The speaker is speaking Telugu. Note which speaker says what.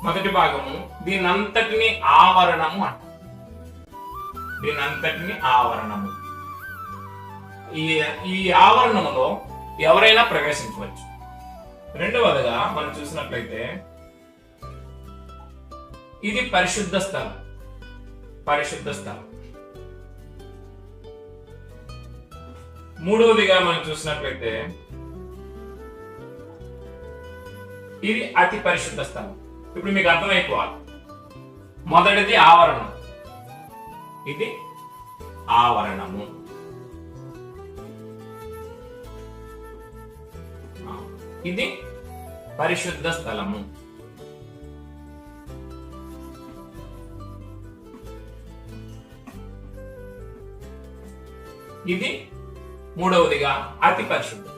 Speaker 1: మొదటి భాగము దీనంతటిని ఆవరణము అంట. దీనంతటిని ఆవరణము. ఈ ఆవరణములో ఎవరైనా ప్రవేశించవచ్చు. రెండవదిగా మనం చూసినట్లయితే ఇది పరిశుద్ధ స్థలం. పరిశుద్ధ స్థలం. మూడవదిగా మనం చూసినట్లయితే ఇది అతి పరిశుద్ధ స్థలం. ఇప్పుడు మీకు అర్థమైపోవాలి. మొదటిది ఆవరణం, ఇది ఆవరణము. ఇది పరిశుద్ధ స్థలము. ఇది మూడవదిగా అతి పరిశుద్ధ